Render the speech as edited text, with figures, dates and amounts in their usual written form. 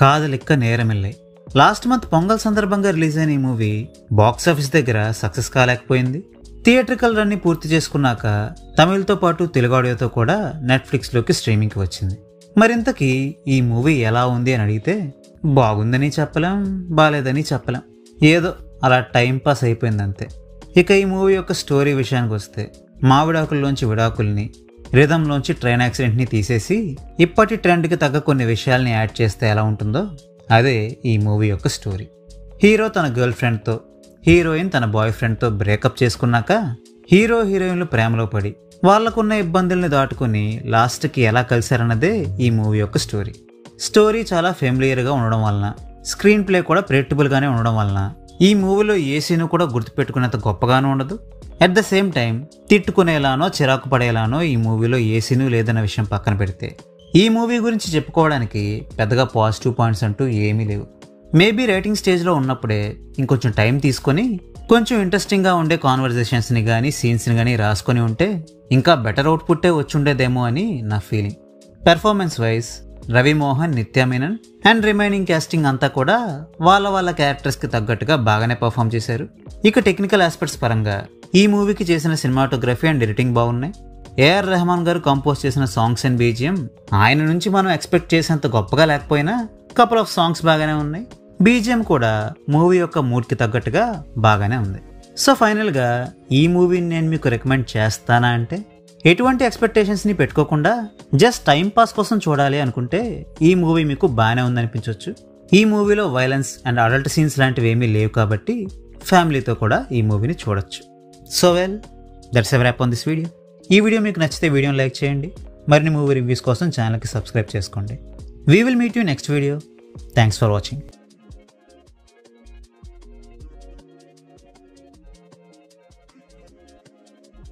Kadhalikka నేరమిల్లై. Last month pongal సందర్భంగా release అయిన ఈ మూవీ బాక్సాఫీస్ దగ్గర సక్సెస్ కాలేకపోయింది. థియేట్రికల్ రన్ని పూర్తి చేసుకున్నాక తమిళ్తో పాటు తెలుగు ఆడియోతో కూడా నెట్ఫ్లిక్స్లోకి స్ట్రీమింగ్కి వచ్చింది. మరింతకీ ఈ మూవీ ఎలా ఉంది అని అడిగితే బాగుందని చెప్పలేం, బాలేదని చెప్పలేం, ఏదో అలా టైంపాస్ అయిపోయింది అంతే. ఇక ఈ మూవీ యొక్క స్టోరీ విషయానికి వస్తే, మావిడాకుల్లోంచి విడాకుల్ని, రిథంలోంచి ట్రైన్ యాక్సిడెంట్ని తీసేసి ఇప్పటి ట్రెండ్కి తగ్గ కొన్ని విషయాల్ని యాడ్ చేస్తే ఎలా ఉంటుందో అదే ఈ మూవీ యొక్క స్టోరీ. హీరో తన గర్ల్ ఫ్రెండ్తో, హీరోయిన్ తన బాయ్ ఫ్రెండ్తో బ్రేకప్ చేసుకున్నాక హీరో హీరోయిన్లు ప్రేమలో పడి వాళ్ళకున్న ఇబ్బందుల్ని దాటుకుని లాస్ట్కి ఎలా కలిశారన్నదే ఈ మూవీ యొక్క స్టోరీ. స్టోరీ చాలా ఫెమిలియర్గా ఉండడం వలన, స్క్రీన్ ప్లే కూడా ప్రెడిక్టబుల్గానే ఉండడం వలన ఈ మూవీలో ఏ సీను కూడా గుర్తుపెట్టుకునేంత గొప్పగానూ ఉండదు. అట్ ద సేమ్ టైం తిట్టుకునేలానో చిరాకు పడేలానో ఈ మూవీలో ఏ సీను లేదన్న విషయం పక్కన పెడితే ఈ మూవీ గురించి చెప్పుకోవడానికి పెద్దగా పాజిటివ్ పాయింట్స్ అంటూ ఏమీ లేవు. మేబీ రైటింగ్ స్టేజ్లో ఉన్నప్పుడే ఇంకొంచెం టైం తీసుకొని కొంచెం ఇంట్రెస్టింగ్గా ఉండే కాన్వర్జేషన్స్ని కానీ సీన్స్ని కానీ రాసుకొని ఉంటే ఇంకా బెటర్ అవుట్పుట్టే వచ్చుండేదేమో అని నా feeling. Performance wise Ravi Mohan, నిత్య మీనన్ అండ్ రిమైనింగ్ క్యాస్టింగ్ అంతా కూడా వాళ్ళ క్యారెక్టర్స్కి తగ్గట్టుగా బాగానే పర్ఫామ్ చేశారు. ఇక టెక్నికల్ ఆస్పెక్ట్స్ పరంగా ఈ మూవీకి చేసిన సినిమాటోగ్రఫీ అండ్ ఎడిటింగ్ బాగున్నాయి. ఏఆర్ రెహమాన్ గారు కంపోజ్ చేసిన సాంగ్స్ అండ్ బీజిఎం ఆయన నుంచి మనం ఎక్స్పెక్ట్ చేసేంత గొప్పగా లేకపోయినా కపుల్ ఆఫ్ సాంగ్స్ బాగానే ఉన్నాయి. బీజిఎం కూడా మూవీ యొక్క మూడ్కి తగ్గట్టుగా బాగానే ఉంది. సో ఫైనల్గా ఈ మూవీని నేను మీకు రికమెండ్ చేస్తానా అంటే, ఎటువంటి ఎక్స్పెక్టేషన్స్ని పెట్టుకోకుండా జస్ట్ టైం పాస్ కోసం చూడాలి అనుకుంటే ఈ మూవీ మీకు బాగానే ఉందనిపించవచ్చు. ఈ మూవీలో వైలెన్స్ అండ్ అడల్ట్ సీన్స్ లాంటివి ఏమీ లేవు కాబట్టి ఫ్యామిలీతో కూడా ఈ మూవీని చూడొచ్చు. So well, that's a wrap on this video. ఈ వీడియో మీకు నచ్చితే వీడియోని లైక్ చేయండి. మరిన్ని మూవీ రివ్యూస్ కోసం ఛానల్కి సబ్స్క్రైబ్ చేసుకోండి. We will meet you next video. Thanks for watching.